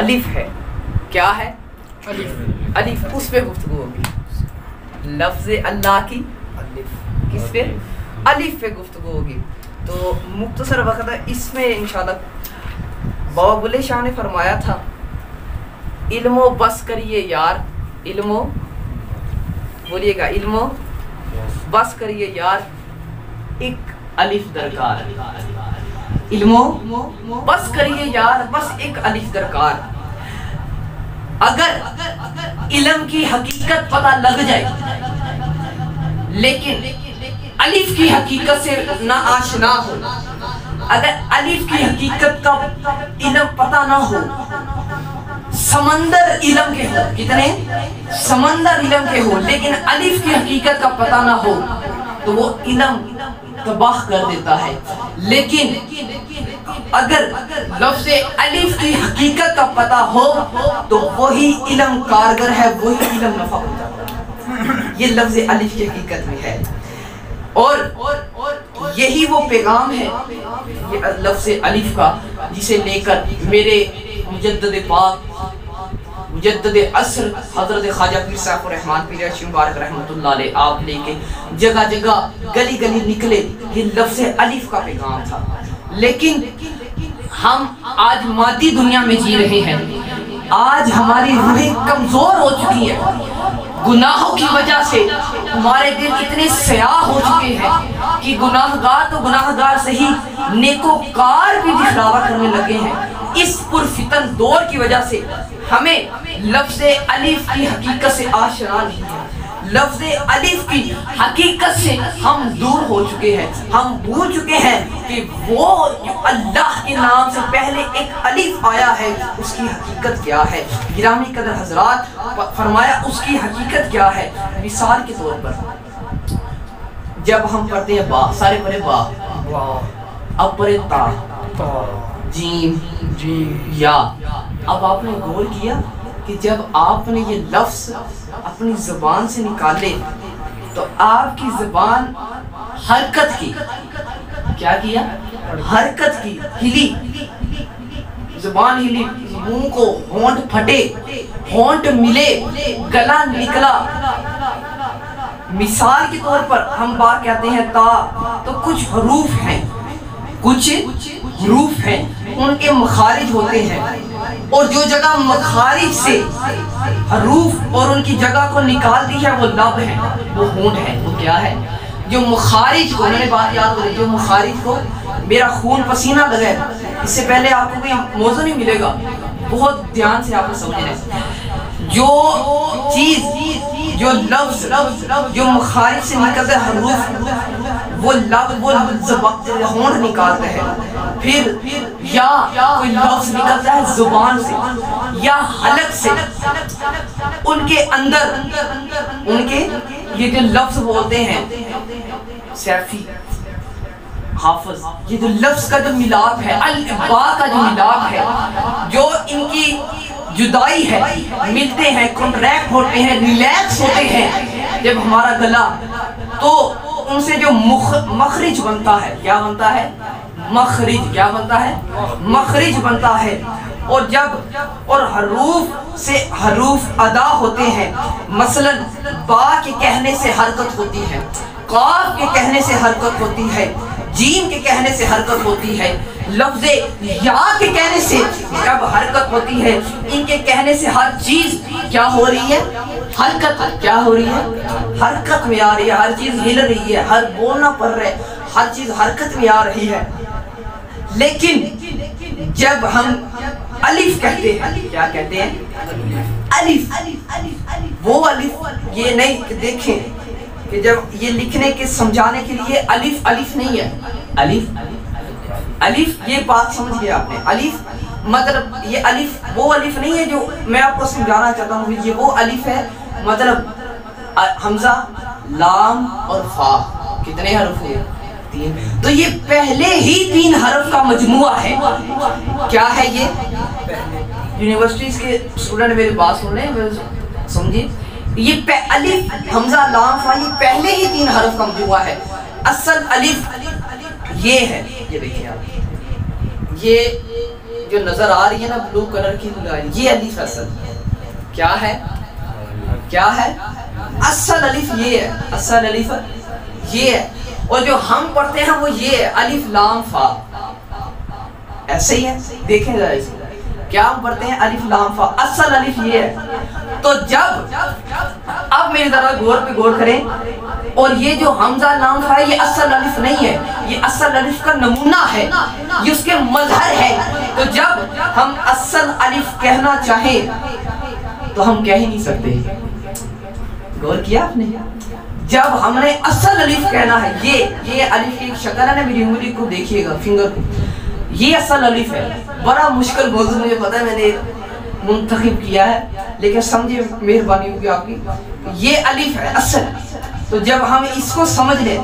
الف ہے. کیا ہے؟ الف. اس پہ گفتگو ہوگی. لفظ اللہ کی کس پہ؟ الف پہ گفتگو ہوگی. تو مختصر وقت ہے اس میں انشاءاللہ بابا بلے شاہ نے فرمایا تھا علم و بس کریے یار. علم و بولیے گا علم و بس کریے یار ایک الف درکار. علم و بس کریے یار بس ایک الف درکار. اگر علم کی حقیقت پتہ لگ جائے لیکن الف کی حقیقت سے نہ آشنا ہو, اگر الف کی حقیقت کا علم پتہ نہ ہو, سمندر علم کے ہو, کتنے سمندر علم کے ہو, لیکن الف کی حقیقت کا پتہ نہ ہو تو وہ علم تباہ کر دیتا ہے. لیکن اگر لفظ الف کی حقیقت کا پتہ ہو تو وہی علم کارگر ہے, وہی علم نفع ہوتا ہے. یہ لفظ الف کی حقیقت میں ہے اور یہی وہ پیغام ہے یہ لفظ الف کا جسے لے کر میرے مجدد پاک مجدد عصر حضرت خواجہ پیر صاحب الرحمن پیر رشید مبارک رحمۃ اللہ علیہ آپ لے کے جگہ جگہ گلی گلی نکلے. یہ لفظ الف کا پیغام تھا. لیکن ہم آج مادی دنیا میں جی رہے ہیں, آج ہماری روحیں کمزور ہو چکی ہیں, گناہوں کی وجہ سے ہمارے دل اتنے سیاہ ہو چکے ہیں کہ گناہگار تو گناہگار صحیح نیکوکار بھی دکھلاوا کرنے لگے ہیں. اس پرفتن دور کی وجہ سے ہمیں لفظ الف کی حقیقت سے آشنا نہیں ہے. لفظ الف کی حقیقت سے ہم دور ہو چکے ہیں. ہم بھول چکے ہیں کہ وہ جو اللہ کے نام سے پہلے ایک الف آیا ہے اس کی حقیقت کیا ہے. گرامی قدر حضرات, فرمایا اس کی حقیقت کیا ہے. مثال کے طور پر جب ہم پڑھتے ہیں با, سارے پڑھے با, اب پڑھے تا, جیم, یا. اب آپ نے غور کیا کہ جب آپ نے یہ لفظ اپنی زبان سے نکالے تو آپ کی زبان حرکت کی. کیا کیا؟ حرکت کی, ہلی, زبان ہلی, منہ کو ہونٹ پھٹے, ہونٹ ملے, گلا نکلا. مثال کے طور پر ہم بات کہتے ہیں تا, تو کچھ حروف ہیں, کچھ حروف ہیں, ان کے مخارج ہوتے ہیں, اور جو جگہ مخارج سے حروف اور ان کی جگہ کو نکال دی ہے وہ لب ہے, وہ ہونٹ ہے. وہ کیا ہے؟ جو مخارج کو, انہوں نے بات یاد کریں, جو مخارج کو میرا خون پسینہ لگے, اس سے پہلے آپ کو کوئی موضوع نہیں ملے گا, بہت دھیان سے آپ کو سمجھنا ہے. جو چیز, جو لفظ جو مخارج سے نکلتے حروف, وہ لب, وہ ہونٹ نکالتے ہیں. پھر یا کوئی لفظ نکلتا ہے زبان سے یا حلق سے, ان کے اندر ان کے یہ جو لفظ بولتے ہیں سیفی, حافظ, یہ جو لفظ کا جو ملاپ ہے, البا کا جو ملاپ ہے, جو ان کی جدائی ہے, ملتے ہیں, کنٹریکٹ ہوتے ہیں, ریلیکس ہوتے ہیں جب ہمارا گلا, تو ان سے جو مخرج بنتا ہے, کیا بنتا ہے؟ مخرج. کیا بنتا ہے؟ مخرج بنتا ہے. اور جب اور حروف سے حروف ادا ہوتے ہیں, مثلا با کے کہنے سے حرکت ہوتی ہے, قاف کے کہنے سے حرکت ہوتی ہے, جیم کے کہنے سے حرکت ہوتی ہے, لفظ یا کے کہنے سے جب حرکت ہوتی ہے, ان کے کہنے سے ہر چیز کیا ہو رہی ہے؟ حرکت. کیا ہو رہی ہے؟ حرکت میں آ رہی ہے, ہر چیز ہل رہی ہے, ہر بولنا پڑ رہا ہے, ہر چیز حرکت میں آ رہی ہے. لیکن جب ہم الف کہتے ہیں, کیا کہتے ہیں؟ الف. وہ الف, یہ نہیں کہ دیکھیں کہ جب یہ لکھنے کے سمجھانے کے لیے الف الف نہیں ہے. الف یہ بات سمجھ گیا آپ نے. الف مطلب یہ الف وہ الف نہیں ہے جو میں آپ کو سمجھانا چاہتا ہوں. یہ وہ الف ہے مطلب حمزہ, لام اور فا, کتنے حرف ہوئے؟ 3. تو یہ پہلے ہی 3 حرف کا مجموعہ ہے. کیا ہے یہ؟ یونیورسٹیز کے اسٹوڈنٹ میری بات سن رہے ہیں, سمجھیے, یہ الف, حمزہ, لام, فا, یہ پہلے ہی 3 حرف کا مجموعہ ہے. اصل الف یہ ہے, یہ دیکھیں آپ, یہ جو نظر آ رہی ہے نا بلو کلر کی لائن، یہ الف اصل کیا ہے؟ کیا ہے؟ اصل الف یہ ہے، اصل الف یہ ہے، اور جو ہم پڑھتے ہیں وہ یہ ہے الف لام فا، ایسے ہی ہے، دیکھیں ذرا اس کو، کیا ہم پڑھتے ہیں الف لام فا، اصل الف یہ ہے۔ تو جب اب میری طرح غور پہ غور کریں، اور یہ جو حمزہ لام فا ہے یہ اصل الف نہیں ہے، یہ اصل الف کا نمونہ ہے، یہ اس کے مظہر ہے۔ تو جب ہم اصل الف کہنا چاہیں تو ہم کہہ ہی نہیں سکتے، غور کیا آپ نے؟ جب ہم نے اصل الف کہنا ہے، یہ الف کی ایک شکل ہے نا، میری انگلی کو دیکھیے گا، فنگر کو، یہ اصل الف ہے۔ بڑا مشکل موضوع مجھے پتا ہے، میں نے منتخب کیا ہے، لیکن سمجھے مہربانی ہوگی آپ کی، یہ الف ہے اصل۔ تو جب ہم اس کو سمجھ لیں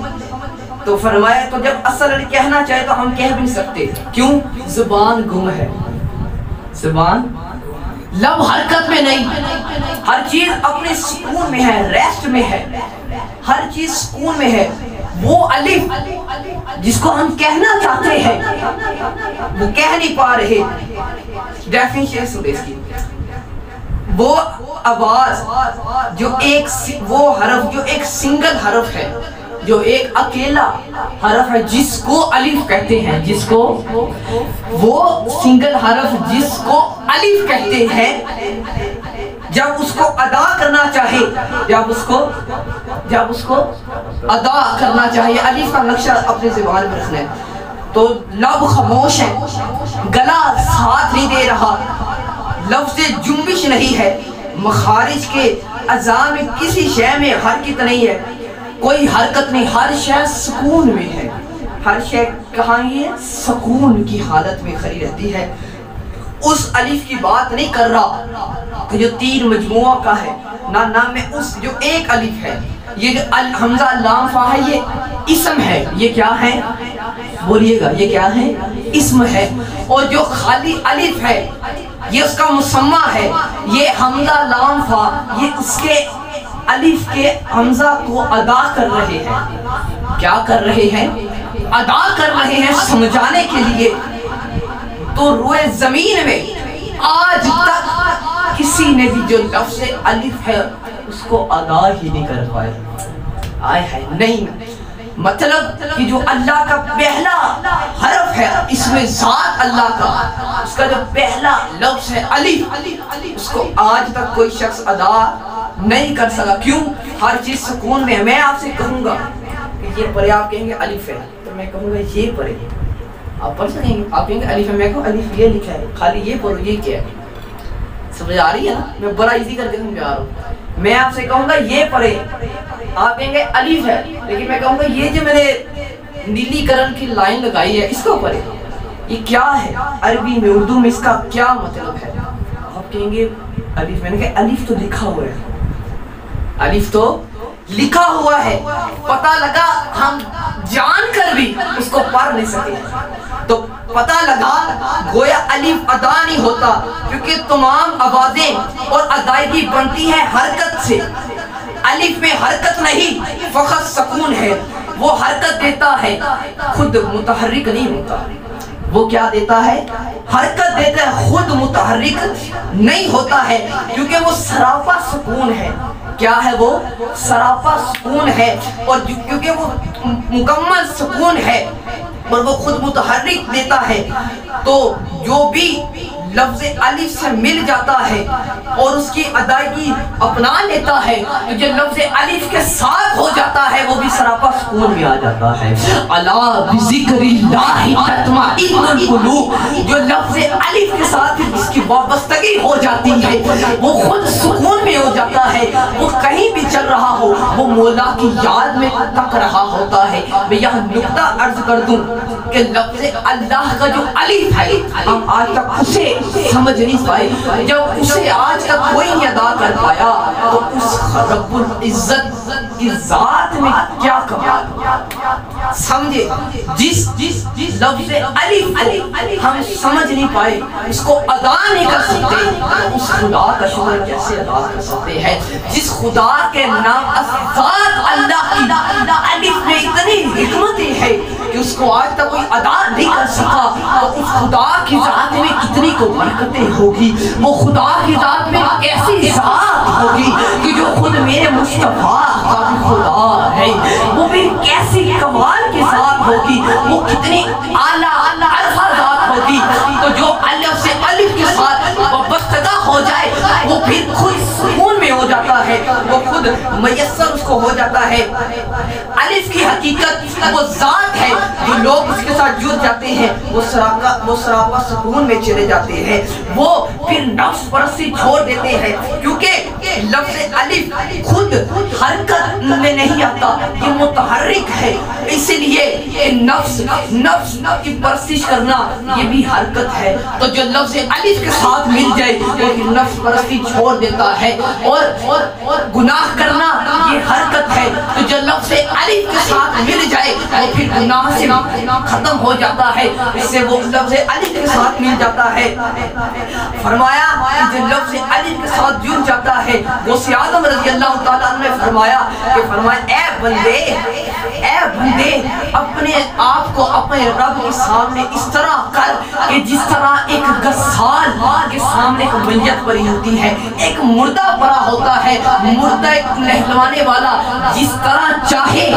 تو فرمایا، تو جب اصل الف کہنا چاہے تو ہم کہہ بھی نہیں سکتے، کیوں؟ زبان گم ہے، زبان لب حرکت میں نہیں، ہر چیز اپنے سکون میں ہے، ریسٹ میں ہے، ہر چیز سکون میں ہے۔ وہ الف جس کو ہم کہنا چاہتے ہیں وہ کہہ نہیں پا رہے، ڈیفینیشن سنیں اس کی، وہ آواز جو وہ حرف جو ایک سنگل حرف ہے، جو ایک اکیلا حرف ہے جس کو الف کہتے ہیں، جس کو وہ سنگل حرف جس کو الف کہتے ہیں، جب اس کو ادا کرنا چاہے، جب اس کو ادا کرنا چاہیے، الف کا نقشہ اپنے زبان میں رکھنا ہے، تو لب خاموش ہے، گلا ساتھ نہیں دے رہا، لفظ جنبش نہیں ہے، مخارج کے اعضاء میں کسی شے میں حرکت نہیں ہے، کوئی حرکت نہیں، ہر شے سکون میں ہے، ہر شے کہاں ہے؟ سکون کی حالت میں کھڑی رہتی ہے۔ اس الف کی بات نہیں کر رہا کہ جو تین مجموعہ کا ہے، نہ میں اس جو ایک الف ہے، یہ جو حمزہ لام فا ہے یہ اسم ہے، یہ کیا ہے؟ بولیے گا، یہ کیا ہے؟ اسم ہے۔ اور جو خالی الف ہے یہ اس کا مسمہ ہے، یہ حمزہ لام فا یہ اس کے الف کے حمزہ کو ادا کر رہے ہیں، کیا کر رہے ہیں؟ ادا کر رہے ہیں سمجھانے کے لیے۔ تو روئے زمین میں آج تک کسی نے بھی جو لفظ الف ہے اس کو ادا ہی نہیں کر پائے، آئے ہے نہیں، مطلب کہ جو اللہ کا پہلا حرف ہے، اس میں ذات اللہ کا، اس کا جو پہلا لفظ ہے الف، اس کو آج تک کوئی شخص ادا نہیں کر سکا، کیوں؟ ہر چیز سکون میں ہے۔ میں آپ سے کہوں گا کہ یہ پڑھے، آپ کہیں گے الف ہے، تو میں کہوں گا یہ پڑھے، آپ پڑھ سکیں گے، آپ کہیں گے الف ہے، میں کہوں الف یہ لکھا ہے، خالی یہ پڑھو، یہ کیا ہے؟ سمجھ آ رہی ہے نا؟ میں بڑا ایزی کر کے سمجھا رہا ہوں۔ میں آپ سے کہوں گا یہ پڑھے، آپ کہیں گے الف ہے، لیکن میں کہوں گا یہ جو میں نے نیلی کرن کی لائن لگائی ہے اس کو پڑھے، یہ کیا ہے؟ عربی میں، اردو میں اس کا کیا مطلب ہے؟ آپ کہیں گے الف، میں نے کہا الف تو لکھا ہوا ہے، الف تو لکھا ہوا ہے، پتہ لگا ہم جان کر بھی اس کو پڑھ نہیں سکے، تو پتہ لگا گویا الف ادا نہیں ہوتا، کیونکہ تمام آوازیں اور ادائیگی بنتی ہے حرکت سے، الف میں حرکت نہیں، فقط سکون ہے، وہ حرکت دیتا ہے، خود متحرک نہیں ہوتا، وہ کیا دیتا ہے؟ حرکت دیتا ہے، خود متحرک نہیں ہوتا ہے، کیونکہ وہ سراپا سکون ہے۔ کیا ہے وہ؟ سراپا سکون ہے، اور کیونکہ وہ مکمل سکون ہے اور وہ خود متحرک دیتا ہے، تو جو بھی لفظ الف سے مل جاتا ہے اور اس کی ادائیگی اپنا لیتا ہے، تو جو لفظ الف کے ساتھ ہو جاتا ہے وہ بھی سراپا سکون میں آ جاتا ہے۔ الا بذکر اللہ تطمئن القلوب، جو لفظ الف کے ساتھ اس کی وابستگی ہو جاتی ہے وہ خود سکون میں ہو جاتا ہے، وہ کہیں بھی چل رہا ہو وہ مولا کی یاد میں تک رہا ہوتا ہے۔ میں یہاں نقطہ عرض کر دوں کہ لفظ اللہ کا جو الف ہے ہم آج تک اسے سمجھ نہیں پائے، جب اسے آج تک کوئی نہیں ادا کر پایا تو اس رب العزت کی ذات میں کیا کمال۔ سمجھے، جس لفظ الف ہم سمجھ نہیں پائے، اس کو ادا نہیں کر سکتے، اس خدا کا شکر کیسے ادا کر سکتے ہیں جس خدا کے نام ذات اللہ کی الف میں اتنی حکمتیں ہیں کہ اس کو آج تک کوئی ادا نہیں کر سکا، تو اس خدا کی ذات میں کتنی کو برکتیں ہوگی، وہ خدا کی ذات میں ایسی ذات ہوگی کہ جو خود میرے مصطفیٰ کا بھی خدا ہے، وہ بھی کیسی کمال کی ذات ہوگی، وہ کتنی اعلیٰ عرفہ ذات ہوگی، تو جو الف سے الف کے ساتھ وابستہ ہو جائے وہ پھر خود سکون میں ہو جاتا ہے، وہ خود میسر اس کو ہو جاتا ہے۔ الف کی حقیقت وہ ذات ہے جو لوگ اس کے ساتھ جڑ جاتے ہیں وہ سراپا سکون میں چلے جاتے ہیں، وہ پھر نفس پرستی چھوڑ دیتے ہیں، کیونکہ لفظ الف خود حرکت میں نہیں آتا، یہ متحرک ہے، اس لیے نفس کی پرستش کرنا یہ بھی حرکت ہے، تو جو لفظ الف کے ساتھ مل جائے وہ نفس پرستی چھوڑ دیتا ہے، اور گناہ کرنا یہ حرکت ہے، تو جو لفظ الف کے ساتھ مل جائے وہ پھر گناہ سے ختم ہو جاتا ہے، اس سے وہ لفظ الف کے ساتھ مل جاتا ہے۔ فرمایا جو لفظ الف کے ساتھ جڑ جاتا ہے غوث اعظم رضی اللہ تعالیٰ عنہ نے فرمایا اے بندے اپنے آپ کو اپنے رب کے سامنے اس طرح کر کہ جس طرح ایک غسال کے سامنے ایک میت پڑی ہوتی ہے، ایک مردہ پڑا ہوتا ہے، مردہ نہلوانے والا جس طرح چاہے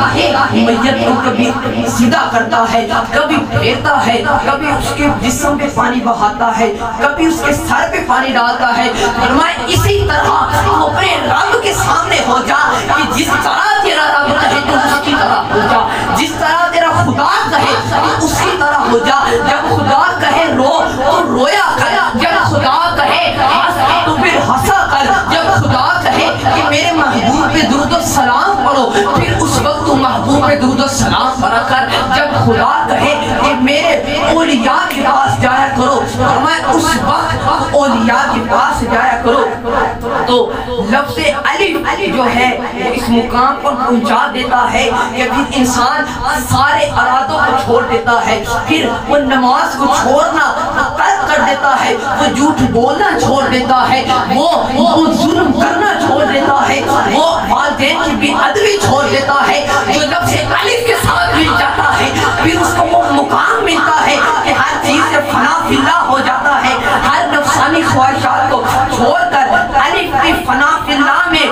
میت کو کبھی سیدھا کرتا ہے، کبھی پھیرتا ہے، کبھی اس کے جسم پہ پانی بہاتا ہے، کبھی اس کے سر پہ پانی ڈالتا ہے، فرمایا اسی طرح تو اپنے رب کے سامنے ہو جا کہ جس طرح تیرا رب کہے تو اس کی طرح ہو جا، جس طرح تیرا خدا کہے تو اس کی طرح ہو جا، جب خدا کہے رو تو رویا کر، جب خدا کہے ہنس تو پھر ہنسا کر، جب خدا کہے کہ میرے محبوب پہ درود و سلام پڑھو پھر اس وقت تو محبوب پہ درود و سلام پڑھا کر، جب خدا کہے کہ میرے اولیاء کے پاس جایا کرو فرمایا اس وقت اولیاء کے پاس جایا کرو، تو لفظ الف جو ہے وہ اس مقام پر پہنچا دیتا ہے کہ پھر انسان سارے ارادوں کو چھوڑ دیتا ہے، پھر وہ نماز کو چھوڑنا ترک کر دیتا ہے، وہ جھوٹ بولنا چھوڑ دیتا ہے، وہ ظلم کرنا چھوڑ دیتا ہے، وہ والدین کی بے ادبی چھوڑ دیتا ہے، جو لفظ الف کے ساتھ مل جاتا ہے پھر اس کو وہ مقام ملتا ہے کہ ہر چیز سے فنا فی اللہ ہو جاتا ہے، ہر نفسانی خواہشات کو چھوڑ کر الف کی فنا فی اللہ میں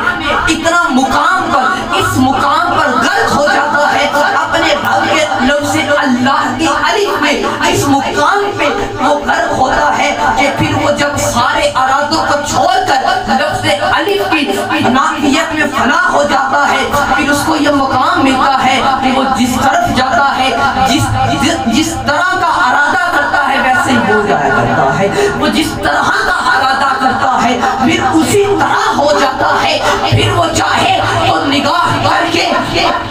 اتنا مقام پر اس مقام پر غرق ہو جاتا ہے، اپنے رب کے لفظ اللہ کی الف میں اس مقام پہ وہ غرق ہوتا ہے کہ پھر وہ جب سارے ارادوں کو چھوڑ کر لفظ الف کی نافیت میں فنا ہو جاتا ہے پھر اس کو یہ مقام ملتا ہے کہ وہ جس طرف جاتا ہے جس طرح کا ارادہ کرتا ہے ویسے ہی ہو جایا کرتا ہے، وہ جس طرح کا ارادہ کرتا ہے پھر اسی طرح ہو جاتا ہے، پھر وہ چاہے تو نگاہ کر کے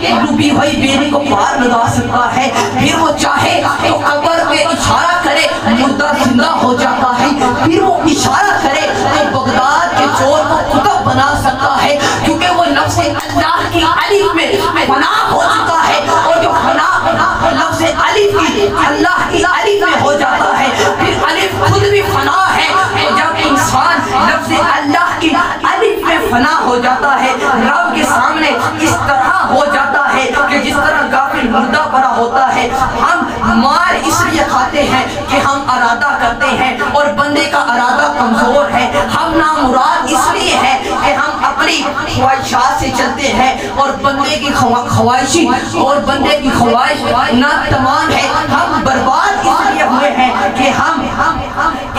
ڈوبی ہوئی بیڑی کو پار لگا سکتا ہے، پھر وہ چاہے تو قبر پہ اشارہ کرے مردہ زندہ ہو جاتا ہے، پھر وہ اشارہ کرے تو بغداد کے چور کو قطب بنا سکتا ہے، کیونکہ وہ لفظ اللہ کی الف میں فنا ہو چکا ہے، اور جو فنا لفظ الف کی اللہ کی الف میں ہو جاتا ہے پھر الف خود بھی فنا ہے، جب انسان لفظ اللہ کی الف میں فنا ہو جاتا ہے رب کے سامنے اس طرح ہو جاتا ہے کہ جس طرح غافل مردہ پڑا ہوتا ہے، ہم مار اس لیے کھاتے ہیں کہ ہم ارادہ کرتے ہیں اور بندے کا ارادہ کمزور ہے، ہم نامراد اس لیے ہے کہ ہم اپنی خواہشات سے چلتے ہیں اور بندے کی خواہشی اور بندے کی خواہش ناتمام ہے، ہم برباد اس لیے ہوئے ہیں کہ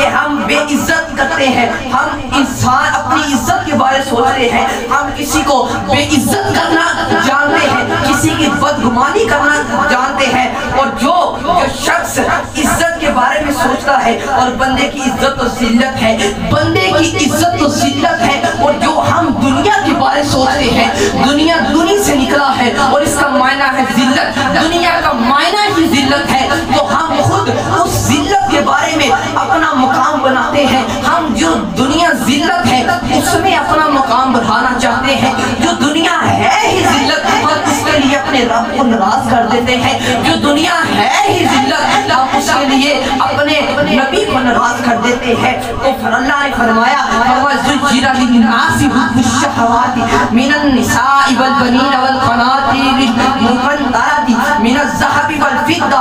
ہم بے عزت کرتے ہیں، ہم انسان اپنی عزت کے بارے سوچتے ہیں، ہم کسی کو بے عزت کرنا جانتے ہیں، کسی کی بدگمانی کرنا جانتے ہیں، اور جو شخص عزت کے بارے میں سوچتا ہے اور بندے کی عزت و ذلت ہے، بندے کی عزت و ذلت ہے، اور جو ہم دنیا کے بارے سوچتے ہیں دنیا سے نکلا ہے اور اس کا معنی ہے ذلت، دنیا کا معنی ہی ذلت ہے، تو ہم خود اس ذلت کے بارے میں اپنا مقام بناتے ہیں، ہم جو دنیا ذلت ہے اس میں اپنا مقام بڑھانا چاہتے ہیں، جو دنیا ہے ہی ذلت ہم اس کے لیے اپنے رب کو ناراض کر دیتے ہیں، جو دنیا ہے ہی ذلت ہم اس کے لیے اپنے نبی کو ناراض کر دیتے ہیں تو پھر اللہ نے فرمایا زُجِّرَ لِلنَّاسِ حُبُّ الشَّهَوَاتِ مِنَ النِّسَاءِ وَالْبَنِينَ وَالْقَنَاطِيرِ الْمُقَنطَرَةِ مِنَ الذَّهَبِ وَالْفِضَّةِ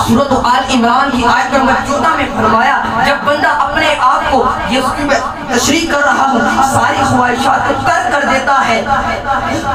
سورۃ آل عمران کی آیت نمبر 14 میں فرمایا جب بندہ اپنے آپ کو یہ اس کی تشریح کر رہا ہوں ساری خواہشات کو ترک کر دیتا ہے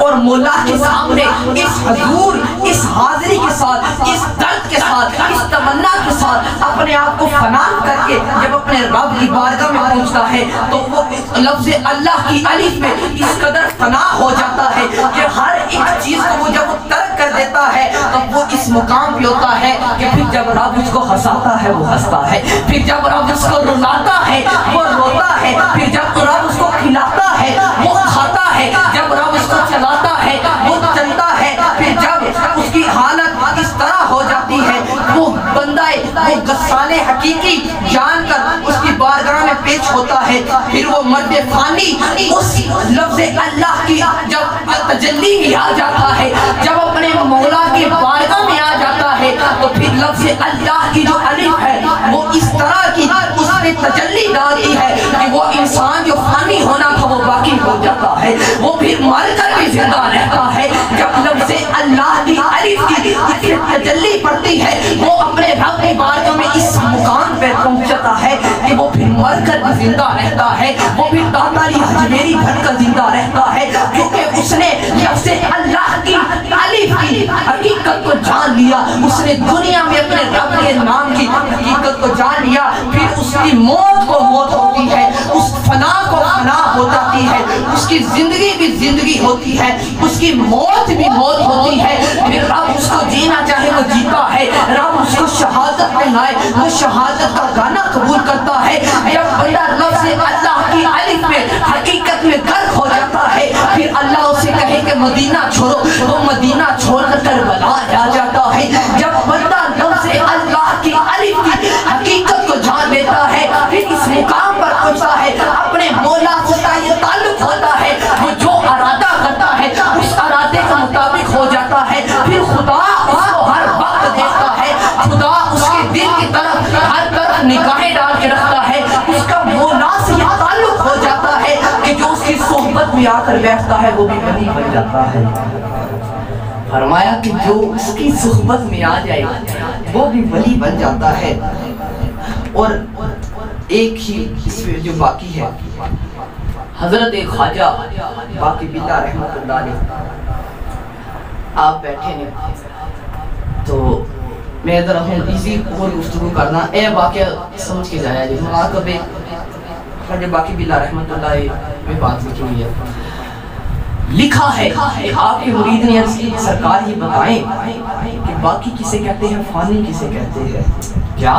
اور مولا کے سامنے اس حضور اس حاضری کے ساتھ اس درد کے ساتھ اس تمنا کے ساتھ اپنے آپ کو فنا کر کے جب اپنے رب کی بارگاہ میں پہنچتا ہے تو وہ لفظ اللہ کی الف میں اس قدر فنا ہو جاتا ہے کہ ہر ایک چیز کو وہ جب وہ ترک کر دیتا ہے تو وہ اس مقام پہ ہوتا ہے کہ پھر جب رب اس کو ہنساتا ہے وہ ہنستا ہے، پھر جب رب اس کو رلاتا ہے وہ روتا ہے، پھر جب رب اس کو کھلاتا ہے وہ کھاتا ہے، جب رب اس کو چلاتا ہے وہ چلتا ہے، پھر جب اس کی حالت اس طرح ہو جاتی ہے وہ بندہ وہ غسال حقیقی جان کر اس کی بارگاہ میں پیش ہوتا ہے، پھر وہ مرد فانی اس لفظ اللہ کی جب تجلی میں آ جاتا ہے، جب اپنے مولا کی بارگاہ میں آ جاتا ہے تو پھر لفظ اللہ کی جو الف ہے وہ اس طرح کی اس میں تجلی ڈالتی ہے کہ وہ انسان جو فانی ہونا تھا وہ باقی ہو جاتا ہے، وہ پھر مر کر بھی زندہ رہتا ہے۔ جب لفظ اللہ کی الف کی تجلی پڑتی ہے وہ اپنے رب کی بارگاہ میں اس مقام پہ پہنچتا ہے کہ وہ پھر مر کر بھی زندہ رہتا ہے، وہ پھر داداری حجمیری بھر کر زندہ رہتا ہے، کیونکہ اس نے لفظ اللہ کی الف کی حقیقت کو جان لیا، اس نے دنیا میں اپنے رب کے نام کی حقیقت کو جان لیا، پھر اس کی موت کو موت ہوتی ہے، اس فنا کو فنا ہو جاتی ہے، اس کی زندگی بھی زندگی ہوتی ہے، اس کی موت بھی موت ہوتی ہے، پھر رب اس کو جینا چاہے وہ جیتا ہے، رب اس کو شہادت پہنائے وہ شہادت کا گانا قبول کرتا ہے۔ جب بندہ لفظ اللہ کی الف میں حقیقت میں غرق ہو جاتا ہے پھر اللہ اسے کہے کہ مدینہ چھوڑو تو مدینہ چھوڑ کر کربلا آ جاتا ہے۔ جب بندہ لفظ اللہ کی الف کی حقیقت کو جان لیتا ہے پھر اس مقام پر پہنچتا ہے، اپنے مولا سے یہ تعلق ہوتا ہے، وہ جو ارادہ کرتا ہے اس ارادے کے مطابق ہو جاتا ہے، پھر خدا اس کو ہر وقت دیکھتا ہے، خدا اس کے دل کی طرف ہر طرف نگاہیں ڈال کے رکھتا ہے، اس کا مولا سے یہ تعلق ہو جاتا ہے کہ جو اس کی صحبت میں آ کر بیٹھتا ہے وہ بھی ولی بن جاتا ہے۔ فرمایا کہ جو اس کی صحبت میں آ جائے وہ بھی ولی بن جاتا ہے۔ اور ایک ہی اس میں جو باقی ہے حضرت خواجہ باقی باللہ رحمت اللہ علیہ آپ بیٹھے ہیں تو میں ادھر ہوں ایزی اور گفتگو کرنا اے واقعہ سمجھ کے جایا جی مراقب خواجہ باقی باللہ رحمت اللہ علیہ میں بات لکھی ہوئی ہے، لکھا ہے آپ کے مرید نے عرض کی سرکار یہ بتائیں کہ باقی کسے کہتے ہیں فانی کسے کہتے ہیں؟ کیا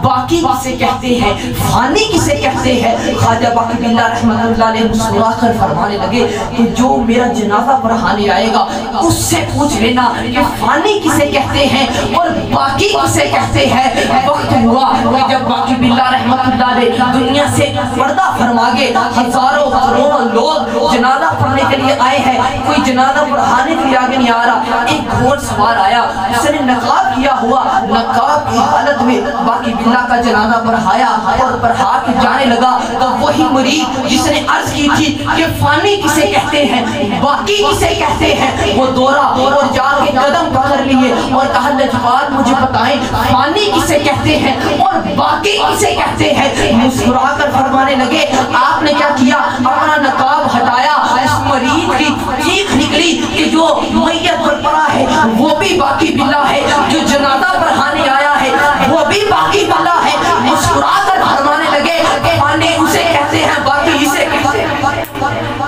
باقی کسے کہتے ہیں فانی کسے کہتے ہیں؟ خواجہ باقی باللہ رحمت اللہ علیہ مسکرا کر فرمانے لگے کہ جو میرا جنازہ پڑھانے آئے گا اس سے پوچھ لینا کہ فانی کسے کہتے ہیں اور باقی کسے کہتے ہیں۔ وقت ہوا کہ جب باقی باللہ رحمت اللہ علیہ دنیا سے پردہ فرما گئے، ہزاروں کروڑوں لوگ جنازہ پڑھنے کے لیے آئے ہیں، کوئی جنازہ پڑھانے کے لیے آگے نہیں آ رہا، ایک گھوڑ سوار آیا اس نے نقاب کیا ہوا، نقاب کی حالت میں باقی باللہ کا جنازہ پڑھایا اور پڑھا کے جانے لگا تو وہی مرید جس نے عرض کی تھی کہ فانی کسے کہتے ہیں باقی کسے کہتے ہیں وہ دورا اور جا کے قدم پکڑ لیے اور کہا لجپال مجھے بتائیں فانی کسے کہتے ہیں اور باقی کسے کہتے ہیں؟ مسکرا کر فرمانے لگے آپ نے کیا کیا، اپنا نقاب ہٹایا، اس مرید کی چیخ نکلی کہ جو میت پر پڑا ہے وہ بھی باقی باللہ ہے، جو جنازہ پڑھانے آیا ہے وہ بھی باقی باللہ ہے۔ مسکرا کر فرمانے لگے فانی اسے کہتے ہیں باقی اسے کہتے ہیں۔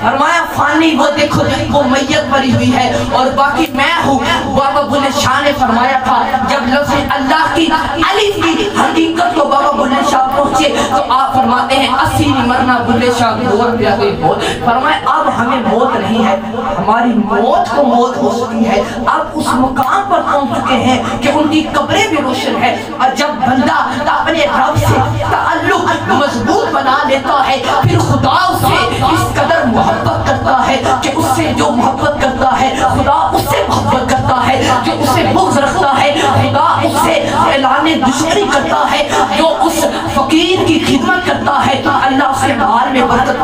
فرمایا فانی وہ دیکھو وہ میت پڑی ہوئی ہے اور باقی میں ہوں۔ بابا بلے شاہ نے فرمایا تھا جب لفظ اللہ کی الف کی حقیقت کو بابا بلے شاہ پہنچے تو آپ فرماتے ہیں اسی مرنا بلے شاہ گور پیا گئی موت۔ فرمایا اب ہمیں موت نہیں ہے، ہماری موت کو موت ہو سکتی ہے، اب اس مقام پر پہنچ چکے ہیں کہ ان کی قبریں بھی روشن ہے۔ اور جب بندہ اپنے رب سے تعلق مضبوط بنا لیتا ہے پھر خدا اس سے اس قدر محبت کرتا ہے کہ اس سے جو محبت کرتا ہے خدا اس سے محبت کرتا ہے۔ جو اسے بغض رکھتا ہے خدا اس سے اعلان دشمنی کرتا ہے، جو اس فقیر کی خدمت کرتا ہے اللہ اس کے مال میں برکت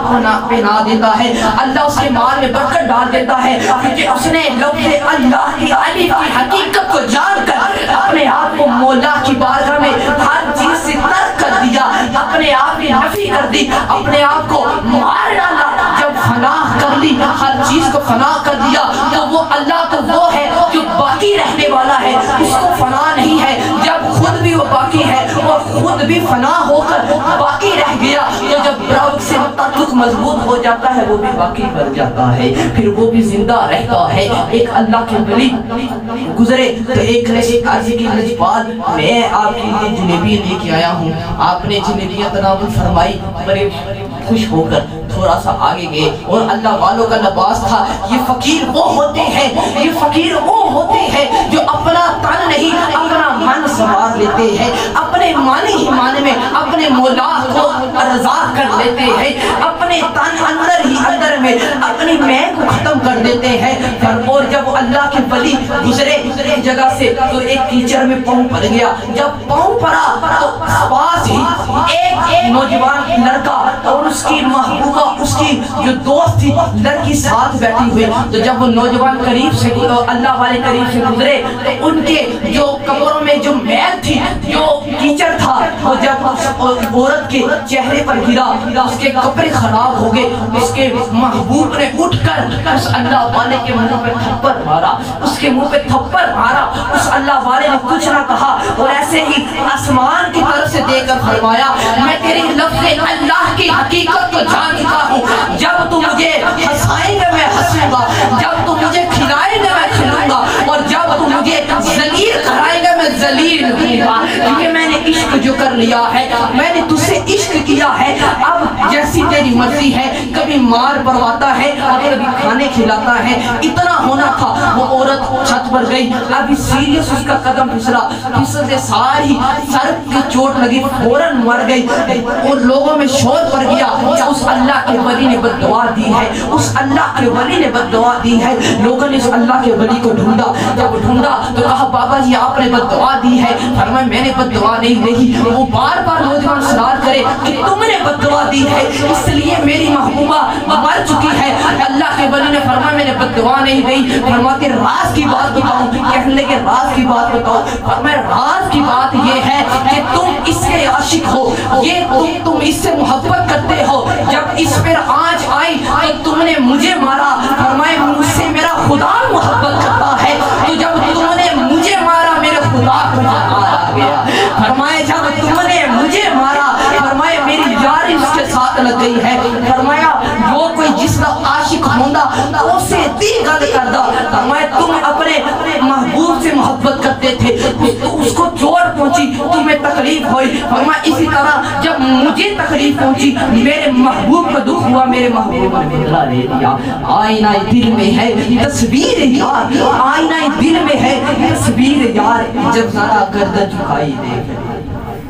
پہنا دیتا ہے، اللہ اس کے مال میں برکت ڈال دیتا ہے، کیونکہ اس نے لفظ اللہ کی الف کی حقیقت کو جان کر اپنے آپ کو مولا کی بارگاہ میں ہر چیز سے ترک کر دیا، اپنے آپ کی نفی کر دی، اپنے آپ کو مار ڈالا۔ جب فنا کر لی، ہر چیز کو فنا کر دیا، تو وہ اللہ تو وہ ہے جو باقی رہنے والا ہے، اس کو فنا نہیں ہے۔ جب خود بھی وہ باقی ہے اور خود بھی فنا ہو کر باقی رہ گیا، تو جب رب سے تعلق مضبوط ہو جاتا ہے وہ بھی باقی بن جاتا ہے، پھر وہ بھی زندہ رہتا ہے۔ ایک اللہ کے ولی گزرے تو ایک عرض کی لجپال، میں آپ کے لیے جلیبی لے کے آیا ہوں۔ آپ نے جلیبیاں تناول فرمائی، بڑے خوش ہو کر تھوڑا سا آگے گئے، اور اللہ والوں کا لباس تھا۔ یہ فقیر وہ ہوتے ہیں، یہ فقیر وہ ہوتے ہیں جو اپنا تن نہیں اپنا من سنوار لیتے ہیں، اپنے معنی ہی معنی میں اپنے مولا کو رضا کر لیتے ہیں، اپنے تن اندر ہی اندر میں اپنی میں کو ختم کر دیتے ہیں۔ اور جب اللہ کے ولی گزرے ایک جگہ سے تو ایک کیچڑ میں پاؤں پڑ گیا، جب پاؤں پڑا تو پاس ہی ایک نوجوان لڑکا اور اس کی محبوبہ، اس کی جو دوست تھی لڑکی ساتھ بیٹھی ہوئی، تو جب وہ نوجوان قریب سے اللہ والے قریب سے گزرے تو ان کے جو کپڑوں میں جو میل تھی، جو کیچڑ تھا، وہ جب اس عورت کے چہرے پر گرا، اس کے کپڑے خراب ہو گئے۔ اس کے محبوب نے اٹھ کر اس اللہ والے کے منہ پہ تھپڑ مارا، اس کے منہ پہ تھپڑ مارا۔ اس اللہ والے نے کچھ نہ کہا اور ایسے ہی آسمان کی طرف سے دیکھ کر فرمایا، میں تیری لفظ اللہ کی حقیقت کو جان چکا ہوں، جب تو مجھے ہنسائیں گے میں ہنسوں گا، جب تو مجھے کھلائیں گے میں کھلاؤں گا، اور جب تو مجھے ذلیل کرائیں گے میں ذلیل ہوں گا، کیونکہ میں نے عشق جو کر لیا ہے، میں نے تجھ سے عشق کیا ہے، اب جیسی تیری مرضی ہے۔ کبھی مار پرواتا ہے اور کبھی کھانے کھلاتا ہے۔ اتنا ہونا تھا، وہ عورت چھت پر گئی، ابھی سیریس اس کا قدم پھسلا، پھسلتے ساری سر کی چوٹ لگی، فوراً مر گئی، اور لوگوں میں شور پڑ گیا کہ اس اللہ کے ولی نے بد دعا دی ہے، اس اللہ کے ولی نے بد دعا دی ہے۔ لوگوں نے اس اللہ کے ولی کو ڈھونڈا، جب ڈھونڈا تو کہا بابا جی آپ نے بد دعا دی ہے، فرمایا میں نے بد دعا نہیں دی۔ وہ بار بار نوجوان اصرار کرے کہ تم نے بد دعا دی ہے، اس لیے میری محبوبہ مر چکی ہے۔ اللہ کے ولی نے فرمایا میں نے بد دعا نہیں دی۔ فرماتے راز کی بات بتاؤں، کہنے لگے راز کی بات بتاؤ۔ فرمایا راز کی بات یہ ہے کہ تم اس کے عاشق ہو، یہ تم اس سے محبت کرتے ہو، جب اس پر آنچ آئی تو تم نے مجھے مارا۔ فرمائے مجھ سے میرا خدا محبت کرتا ہے، تو جب تم نے مجھے مارا میرے خدا کو مارا گیا۔ فرمائے جب تم نے مجھے مارا، فرمائے میری یاری اس کے ساتھ لگ گئی ہے۔ فرمایا جو کوئی جس کا عاشق ہوندہ تو اسے دی گل کردہ۔ فرمائے تم اپنے محبوب سے محبت کرتے تھے، اس کو چوٹ پہنچی، تمہیں تکلیف ہوئی۔ فرمایا اسی طرح جب مجھے تکلیف پہنچی، میرے محبوب کو دکھ ہوا، میرے محبوب نے بدلہ لے لیا۔ آئینہ دل میں ہے تصویر یار، آئینہ دل میں ہے تصویر یار، جب ذرا گردن جھکائی دیکھ۔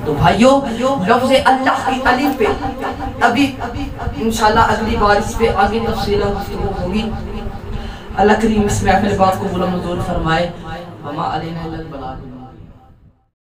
تو بھائیو لفظ اللہ کی الف پہ ابھی انشاءاللہ اگلی بار اس پہ آگے تفصیلہ گفتگو ہوگی۔ اللہ کریم اس محفل بات کو بلند و منظور فرمائے۔ وما علینا الا البلاغ۔